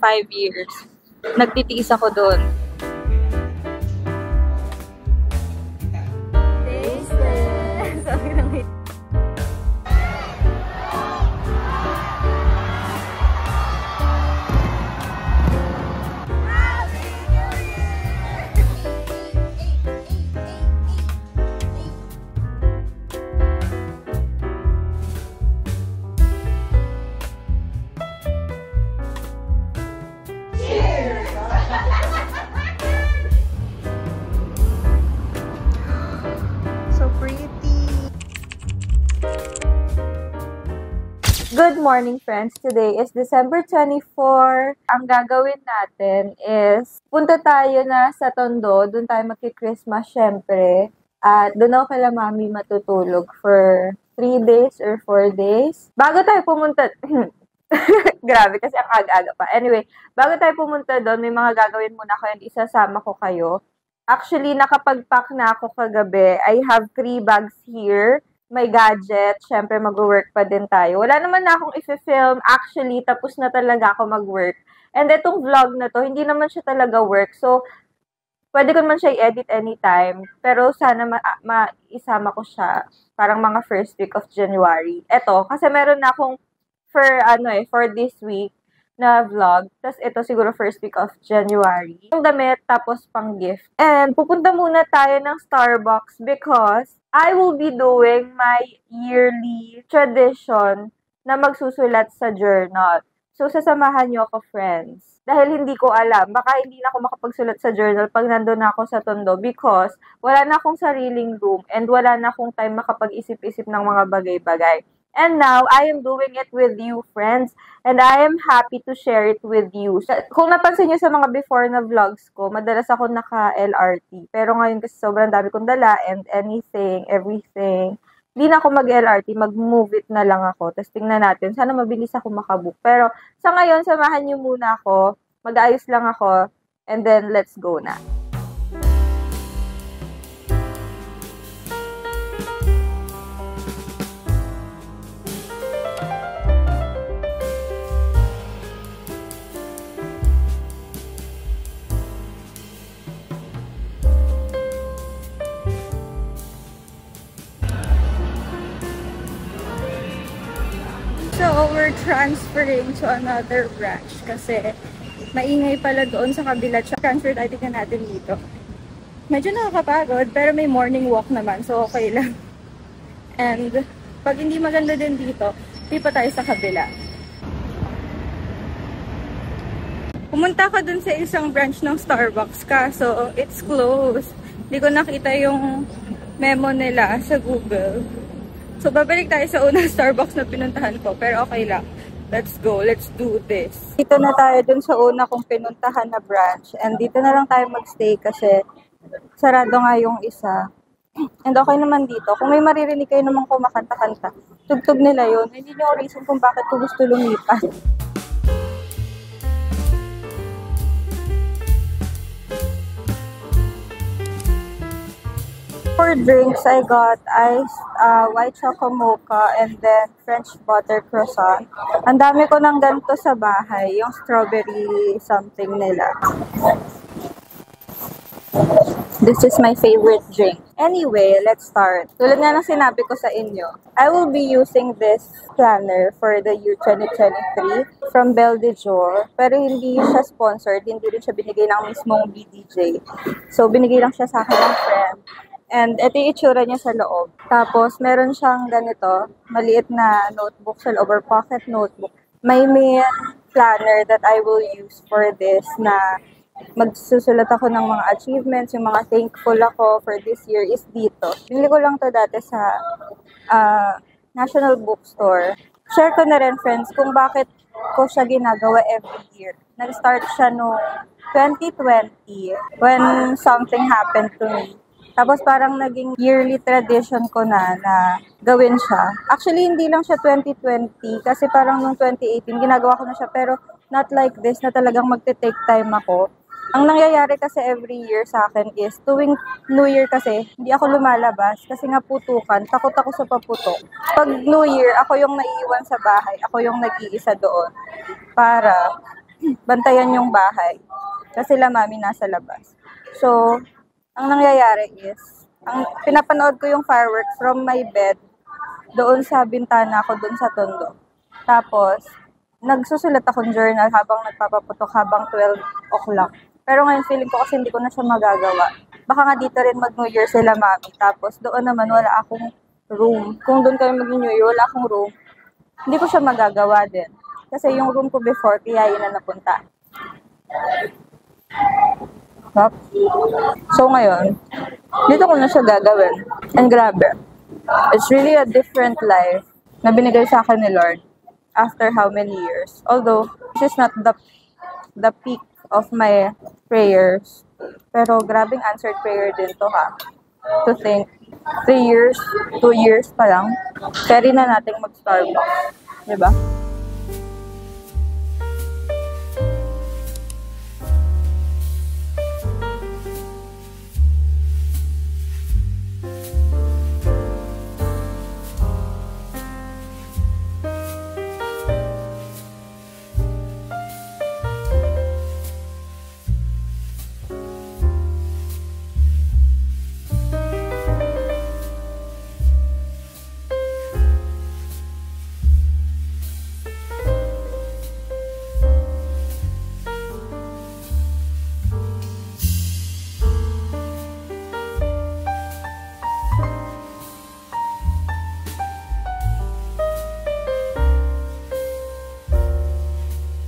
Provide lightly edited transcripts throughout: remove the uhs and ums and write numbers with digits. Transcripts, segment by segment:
5 years. Nagtitiis ako doon. Good morning, friends. Today is December 24. Ang gagawin natin is punta tayo na sa Tondo. Doon tayo magki-Christmas, syempre. At doon ako kala mami matutulog for 3 days or 4 days. Bago tayo pumunta... Grabe, kasi ang aga-aga pa. Anyway, bago tayo pumunta doon, may mga gagawin muna ko and isasama ko kayo. Actually, nakapag-pack na ako kagabi. I have 3 bags here. May gadget, syempre mag-work pa din tayo. Wala naman na akong i-film. Actually, tapos na talaga ako mag-work. And itong vlog na to, hindi naman siya talaga work. So, pwede ko naman siya i-edit anytime. Pero sana maisama ko siya parang mga first week of January. Eto, kasi meron na akong for this week na vlog. Tapos ito siguro first week of January. Yung damit, tapos pang gift. And pupunta muna tayo ng Starbucks because I will be doing my yearly tradition na magsusulat sa journal. So, sasamahan niyo ako, friends. Dahil hindi ko alam, baka hindi na ako makapagsulat sa journal pag nandun na ako sa Tondo because wala na akong sariling room and wala na akong time makapag-isip-isip ng mga bagay-bagay. And now, I am doing it with you, friends. And I am happy to share it with you. Kung napansin niyo sa mga before na vlogs ko, madalas ako naka-LRT. Pero ngayon kasi sobrang dami kong dala and everything. Hindi na ako mag-LRT, mag-move it na lang ako. Tapos tingnan natin, sana mabilis ako makabook. Pero sa ngayon, samahan niyo muna ako. Mag-ayos lang ako. And then, let's go na. So, we're transferring to another branch kasi maingay pala doon sa kabila. Transfer tayo tingnan natin dito. Medyo nakakapagod pero may morning walk naman so okay lang. And pag hindi maganda din dito, di pa tayo sa kabila. Pumunta ko dun sa isang branch ng Starbucks kaso it's closed. Hindi ko nakita yung memo nila sa Google. So, babalik tayo sa unang Starbucks na pinuntahan ko. Pero okay lang. Let's go. Let's do this. Dito na tayo dun sa una kong pinuntahan na branch. And dito na lang tayo magstay kasi sarado nga yung isa. And okay naman dito. Kung may maririnig kayo naman kumakanta-kanta, tugtog nila yun. Hindi nyo reason kung bakit ko gusto lumipat. For drinks, I got iced white choco mocha and then French butter croissant. Ang dami ko ng ganito sa bahay, yung strawberry something nila. This is my favorite drink. Anyway, let's start. Tulad nga ng sinabi ko sa inyo, I will be using this planner for the year 2023 from Belle de Jour. Pero hindi siya sponsored, hindi rin siya binigay ng mismong BDJ. So, binigay lang siya sa akin ng friend. And ito yung itsura niya sa loob. Tapos, meron siyang ganito, maliit na notebook sa loob or pocket notebook. May planner that I will use for this na magsusulat ako ng mga achievements, yung mga thankful ako for this year is dito. Binili ko lang to dati sa National Bookstore. Share ko na rin, friends, kung bakit ko siya ginagawa every year. Nag-start siya noong 2020 when something happened to me. Tapos parang naging yearly tradition ko na gawin siya. Actually, hindi lang siya 2020 kasi parang nung 2018 ginagawa ko na siya pero not like this na talagang magte-take time ako. Ang nangyayari kasi every year sa akin is tuwing New Year kasi hindi ako lumalabas kasi nga putukan. Takot ako sa paputok. Pag New Year, ako yung naiiwan sa bahay. Ako yung nag-iisa doon para bantayan yung bahay. Kasi sila mami nasa labas. So, ang nangyayari is, pinapanood ko yung fireworks from my bed doon sa bintana ko doon sa tondo. Tapos, nagsusulat akong journal habang nagpapaputok habang 12 o'clock. Pero ngayon feeling ko kasi hindi ko na siya magagawa. Baka nga dito rin mag-New Year sila mami. Tapos doon naman wala akong room. Kung doon kami mag-New Year, wala akong room. Hindi ko siya magagawa din. Kasi yung room ko before, kaya yun na napunta. So ngayon, dito ko na siya gagawin. And grabe, it's really a different life na binigay sa akin ni Lord after how many years. Although, this is not the peak of my prayers. Pero grabing answered prayer din to ha. To think, 3 years, 2 years pa lang, carry na nating mag-Starbucks. Diba?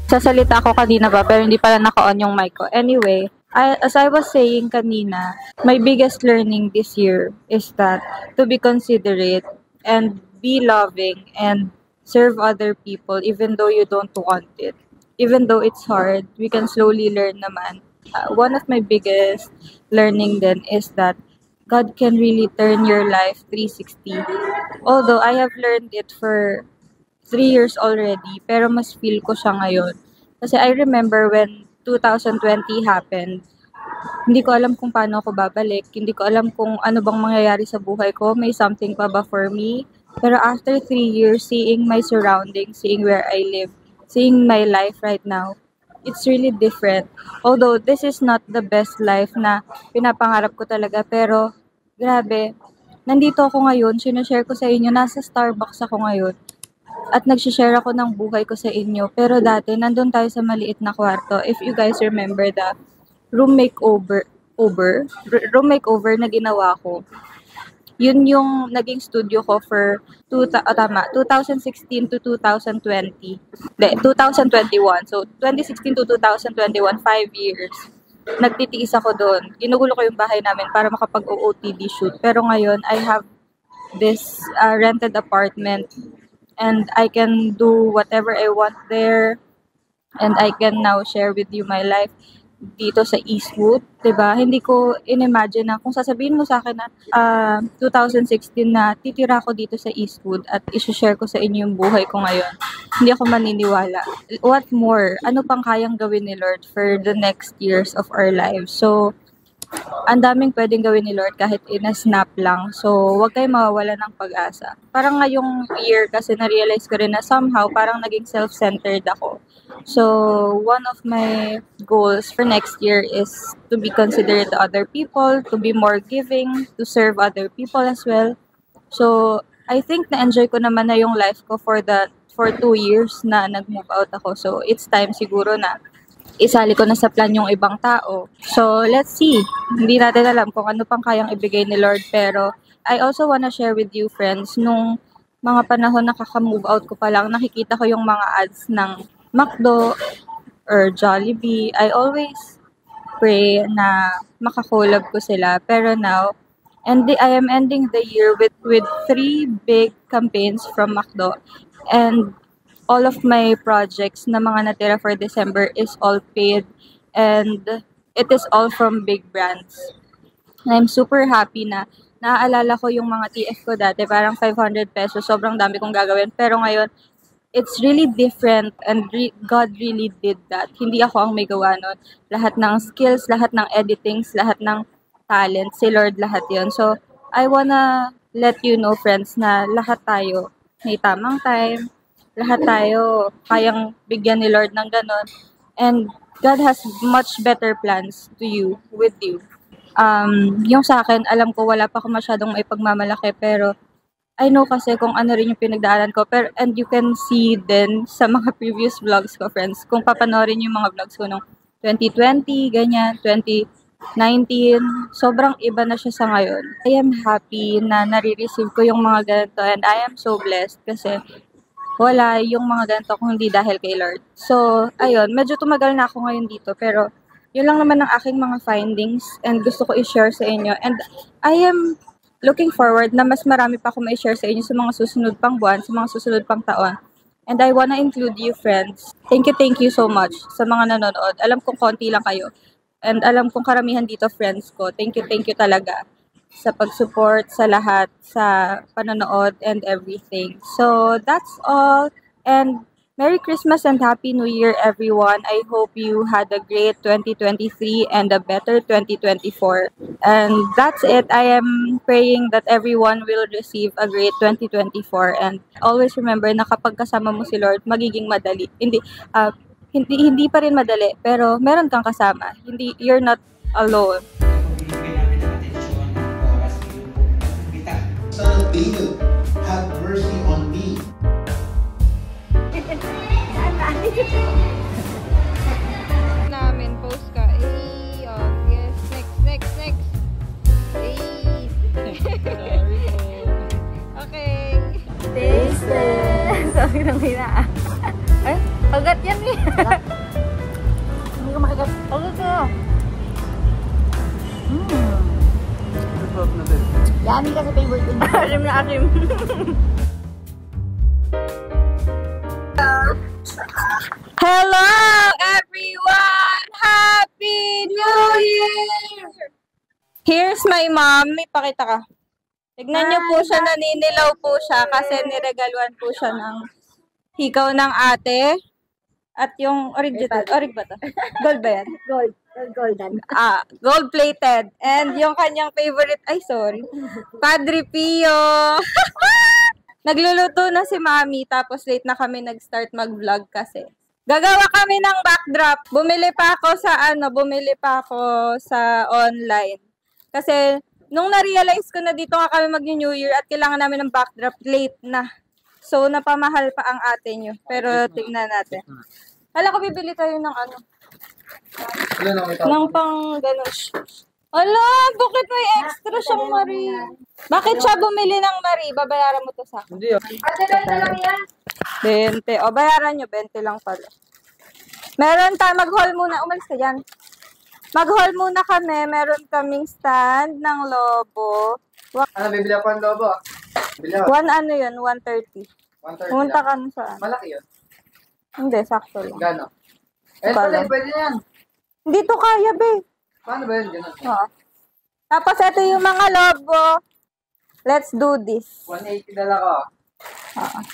Sasalita ako kanina pa pero hindi pala naka-on yung mic ko. Anyway, as I was saying kanina, my biggest learning this year is that to be considerate and be loving and serve other people even though you don't want it. Even though it's hard, we can slowly learn naman. One of my biggest learning then is that God can really turn your life 360. Although I have learned it for 3 years already, pero mas feel ko siya ngayon. Kasi I remember when 2020 happened, hindi ko alam kung paano ako babalik. Hindi ko alam kung ano bang mangyayari sa buhay ko. May something pa ba for me? Pero after 3 years, seeing my surroundings, seeing where I live, seeing my life right now, it's really different. Although this is not the best life na pinapangarap ko talaga, pero grabe, nandito ako ngayon, sinashare ko sa inyo, nasa Starbucks ako ngayon. At nag-share ako ng buhay ko sa inyo. Pero dati, nandun tayo sa maliit na kwarto. If you guys remember the room makeover na ginawa ko, yun yung naging studio ko for 2016 to 2020. 2021. So, 2016 to 2021, 5 years. Nagtitiis ako doon. Ginugulo ko yung bahay namin para makapag-OOTD shoot. Pero ngayon, I have this rented apartment and I can do whatever I want there, and I can now share with you my life dito sa Eastwood, 'di ba? Hindi ko inimagine na kung sasabihin mo sa akin na 2016 na titira ako dito sa Eastwood at i-share ko sa inyo yung buhay ko ngayon. Hindi ako maniniwala. What more? Ano pang kayang gawin ni Lord for the next years of our lives? So, ang daming pwedeng gawin ni Lord kahit in a snap lang. So, huwag kayong mawawala ng pag-asa. Parang ngayong year kasi na-realize ko rin na somehow parang naging self-centered ako. So, one of my goals for next year is to be considerate to other people, to be more giving, to serve other people as well. So, I think na-enjoy ko naman na yung life ko for 2 years na nag-move out ako. So, it's time siguro na isali ko na sa plan yung ibang tao. So, let's see. Hindi natin alam kung ano pang kayang ibigay ni Lord. Pero, I also wanna share with you, friends, nung mga panahon na kaka-move out ko pa lang, nakikita ko yung mga ads ng McDo or Jollibee. I always pray na makakolab ko sila. Pero now, I am ending the year with 3 big campaigns from McDo. And all of my projects na mga natira for December is all paid, and it is all from big brands. And I'm super happy na naaalala ko yung mga TF ko dati, parang 500 pesos, sobrang dami kong gagawin. Pero ngayon, it's really different and God really did that. Hindi ako ang may gawa nun. Lahat ng skills, lahat ng editings, lahat ng talent, si Lord lahat yon. So, I wanna let you know, friends, na lahat tayo may tamang time, lahat tayo kayang bigyan ni Lord ng ganon. And God has much better plans to you, with you. Yung sa akin, alam ko wala pa ako masyadong may pagmamalaki, pero I know kasi kung ano rin yung pinagdaanan ko. Pero, and you can see din sa mga previous vlogs ko, friends. Kung papanoorin yung mga vlogs ko nung 2020, ganyan, 2019, sobrang iba na siya sa ngayon. I am happy na nare-receive ko yung mga ganito, and I am so blessed kasi wala yung mga ganito kung hindi dahil kay Lord. So, ayun, medyo tumagal na ako ngayon dito, pero yun lang naman ang aking mga findings and gusto ko i-share sa inyo. And I am looking forward na mas marami pa ako ma-share sa inyo sa mga susunod pang buwan, sa mga susunod pang taon. And I wanna include you, friends. Thank you so much sa mga nanonood. Alam kong konti lang kayo. And alam kong karamihan dito, friends ko. Thank you talaga sa pag-support sa lahat, sa panonood and everything. So, that's all. And Merry Christmas and Happy New Year, everyone. I hope you had a great 2023 and a better 2024. And that's it. I am praying that everyone will receive a great 2024. And always remember na kapag kasama mo si Lord, magiging madali. Hindi pa rin madali, pero meron kang kasama. You're not alone. Son of David, have mercy on me. Namin post ka. Yes, next. Okay. Taste. Sabi ng hina. Ay, pagat yan eh. Hindi ka makagat. Pagat ka. Yummy kasi favorite ko. Asim na asim. Hello everyone! Happy New Year! Here's my mom. May pakita ka. Tignan niyo po siya, naninilaw po siya kasi niregaluan po siya ng hikaw ng ate. At yung orig ba to? Gold ba yan? Golden. Gold-plated. And yung kanyang favorite, Padre Pio. Nagluluto na si Mami, tapos late na kami nag-start mag-vlog kasi. Gagawa kami ng backdrop. Bumili pa ako sa online. Kasi, nung na-realize ko na dito nga kami mag-New Year at kailangan namin ng backdrop, late na. So, napamahal pa ang ate nyo. Pero, tingnan natin. Hala ko, bibili tayo ng ng pang gano'n. Ala, bakit may extra siyang Marie? Bakit siya bumili ng Marie? Babayaran mo to sa akin. Hindi. Ate, lang yan. 20. O, bayaran nyo. 20 lang pala. Meron tayo. Mag-haul muna. Umalis ka dyan. Mag-haul muna kami. Meron kaming stand ng lobo. Ano, bibili ako ng lobo? Bibili ako. 130. 130 Pumunta lang. ka na saan? Malaki yun. Hindi, sakto lang. Gano? Eh, pwede yan. Hindi to kaya, be. Paano ba yun? Ganun. Oo. Tapos, ito yung mga lobo. Let's do this. 180 dala ko.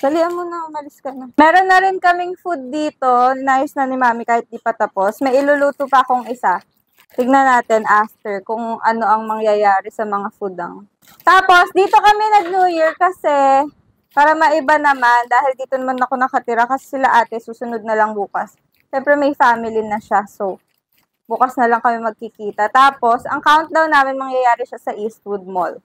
Salihan mo na, umalis ka na. Meron na rin kaming food dito. Nice na ni Mami kahit di pa tapos. May iluluto pa akong isa. Tignan natin after kung ano ang mangyayari sa mga food ang. Tapos, dito kami nag-New Year kasi para maiba naman dahil dito naman ako nakatira kasi sila ate susunod na lang bukas. Siyempre may family na siya, so bukas na lang kami magkikita. Tapos, ang countdown namin mangyayari siya sa Eastwood Mall.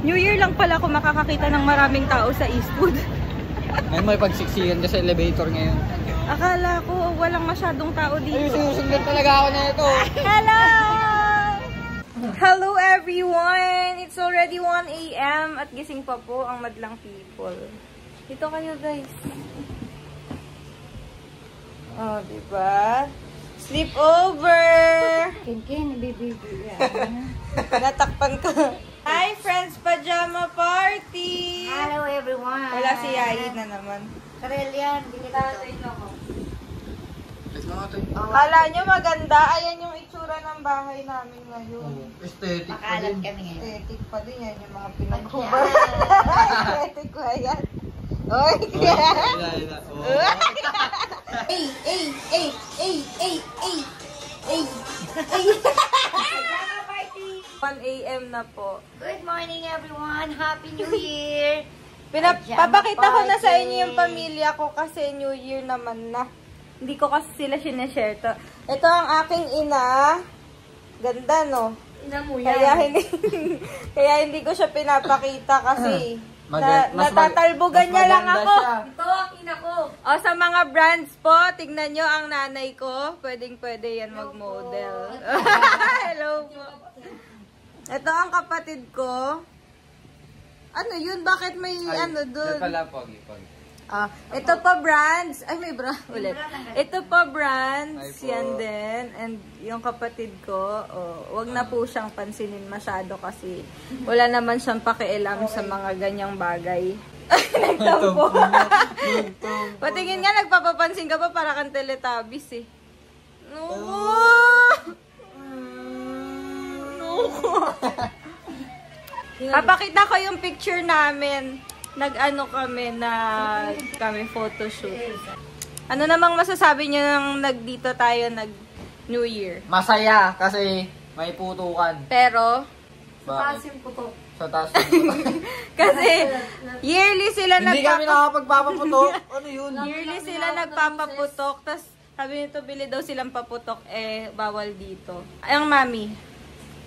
New Year lang pala ako makakakita ng maraming tao sa Eastwood. Ngayon may pagsiksikan ka sa elevator ngayon. Akala ko walang masyadong tao dito. Ay, susundan talaga ako na ito. Hello! Hello everyone! It's already 1 AM at gising pa po ang madlang people. Dito kayo guys. Oh, diba? Sleep over! Kin, baby. Natakpan ko. Hi friends, pajama party! Hello everyone. Wala si Yayi na naman. Karel yan. Tatay na ako. Let's mga ito. Kala nyo maganda? Ayan yung itsura ng bahay namin ngayon. Aesthetic pa Makalat din. kami ngayon. Aesthetic pa din yan, yung mga pinaghubad. Aesthetic ko yan. Oy! Ay. 1 AM na po. Good morning everyone. Happy New Year. Papakita ko na sa inyo yung pamilya ko kasi New Year naman na. Hindi ko kasi sila sinashare to. Ito ang aking ina. Ganda, no? Ina mo yan. Kaya hindi ko siya pinapakita kasi Mas natatalbogan niya lang maganda ako. siya. Ito ang ina ko. O, sa mga brands po, tignan nyo ang nanay ko. Pwedeng-pwede yan mag-model. Hello po. Ito ang kapatid ko. Ano yun? Bakit may ano dun? Ito pala po. Ito pa brands. Ay, may brand ulit. Ito pa brands. Ay po. Yan din. And yung kapatid ko, wag na po siyang pansinin masyado kasi wala naman siyang pakialam sa mga ganyang bagay. Nagtampo. Patingin nga, nagpapapansin ka pa para kang Teletubbies eh. Papakita ko yung picture namin. Nag-ano kami photoshoot. Ano namang masasabi niyo nang nagdito tayo nag-New Year? Masaya kasi may putukan. Pero, Bakit? puto. Sa taas. kasi yearly sila Hindi kami nakapagpapaputok. Ano yun? Yearly sila nagpapaputok. Tapos sabi nito, bili daw silang paputok. Bawal dito. Ang mami,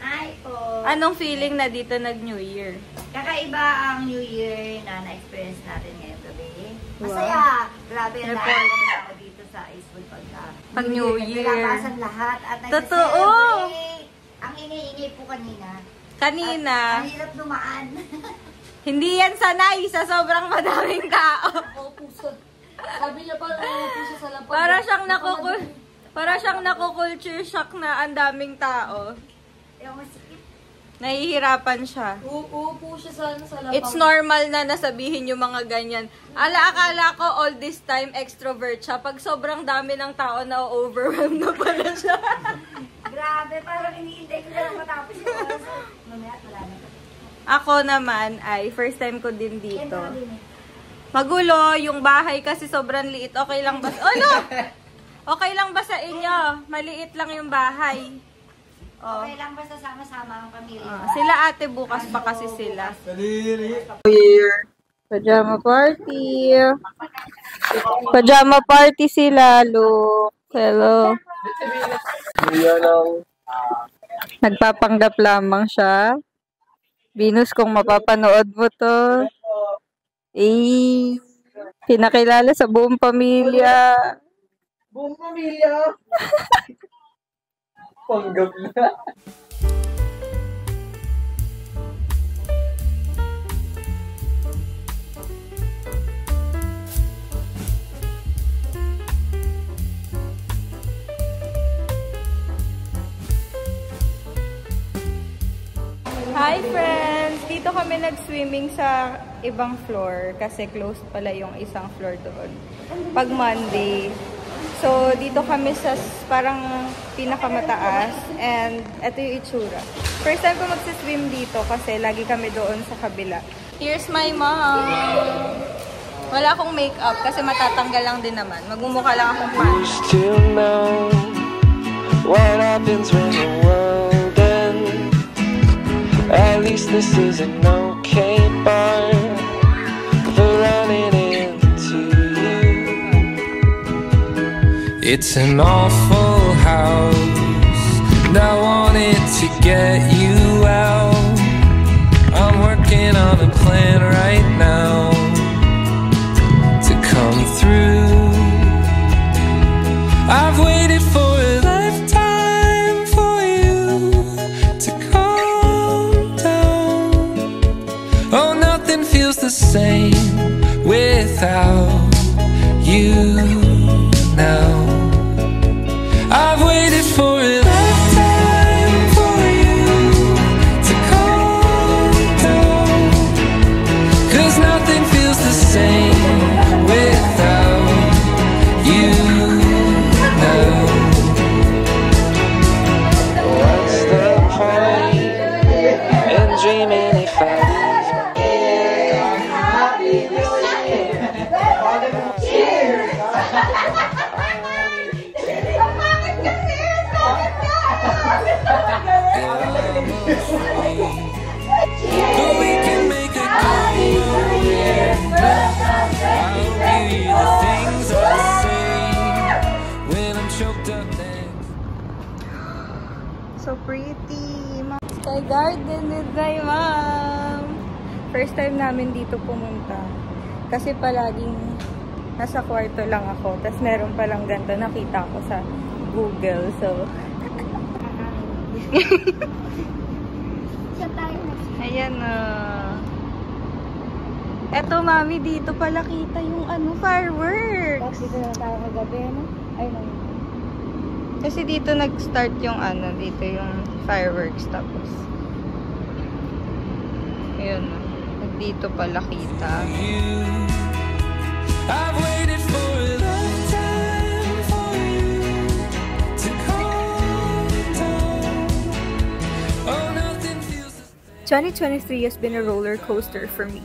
Ay po. anong feeling na dito nag-New Year? Kakaiba ang New Year na na-experience natin ngayong gabi. Wow. Masaya. Grabe ang Report. dami ako dito sa Eastwood Pag New Year. Naglabasan lahat at Totoo. nag-celebrate. Ang ingay-ingay po kanina. Kanina, Ang hirap dumaan. hindi yan sanay sa sobrang madaming tao. Pusod. Sabi niya pa, puso sa lapag. Para siyang naku-culture shock na ang daming tao. Yung masikip. Nahihirapan siya. Uupo siya sa lapag. It's normal na nasabihin yung mga ganyan. Akala ko all this time extrovert siya. Pag sobrang dami ng tao na overwhelmed na pala siya. Grabe, parang iniintay ko na lang matapos yung oras. Mamaya, wala na. Ako naman ay first time ko din dito. Kaya din eh. Magulo, yung bahay kasi sobrang liit. Okay lang ba? Oh no! Okay lang ba sa inyo? Maliit lang yung bahay. Oh. Okay lang basta sama-sama ang pamilya. Sila ate bukas pa kasi sila. Year. Pajama party. Pajama party sila, Luke. Hello. Nagpapanggap lamang siya. Venus, kung mapapanood mo to, pinakilala sa buong pamilya. Buong pamilya. Panggap na. Hi friends! Dito kami nag-swimming sa ibang floor kasi closed pala yung isang floor doon. Pag Monday. So, dito kami sa parang pinakamataas and ito yung itsura. First time ko mag-swim dito kasi lagi kami doon sa kabila. Here's my mom! Wala akong makeup kasi matatanggal lang din naman. Magmumukha lang akong pan. Still know what happens when the world ends. At least this is an okay bar for running into you. It's an awful house, and I wanted to get you out. I'm working on a plan right now to come through. I've waited for a lifetime for you to calm down, 'cause nothing feels the same without you now. What's the point in dreaming if I but we can make a go. I'll be the things I say when I'm choked up and So pretty. Sky Garden with my mom. First time namin dito pumunta. Kasi palaging nasa kwarto lang ako. Tapos meron palang ganito nakita ko sa Google. So, ayan na. Eto, mami, dito pala kita yung fireworks. Dito na tayo kagabi, no? Ay, no. Kasi dito nag-start yung dito yung fireworks. Tapos, ayun, dito pala kita. you. I've waited for a lifetime for you to calm down. Oh, nothing feels the 2023 has been a roller coaster for me.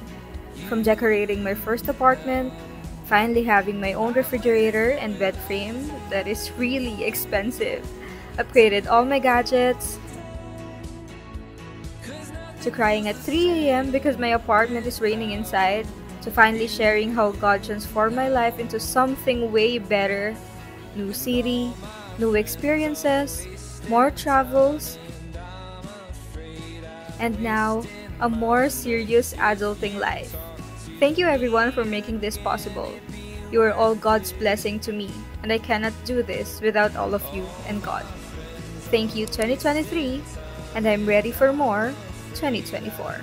From decorating my first apartment, finally having my own refrigerator and bed frame that is really expensive, upgraded all my gadgets, to crying at 3 a.m. because my apartment is raining inside, to finally sharing how God transformed my life into something way better. New city, new experiences, more travels, and now a more serious adulting life. Thank you everyone for making this possible. You are all God's blessing to me, and I cannot do this without all of you and God. Thank you 2023, and I'm ready for more 2024.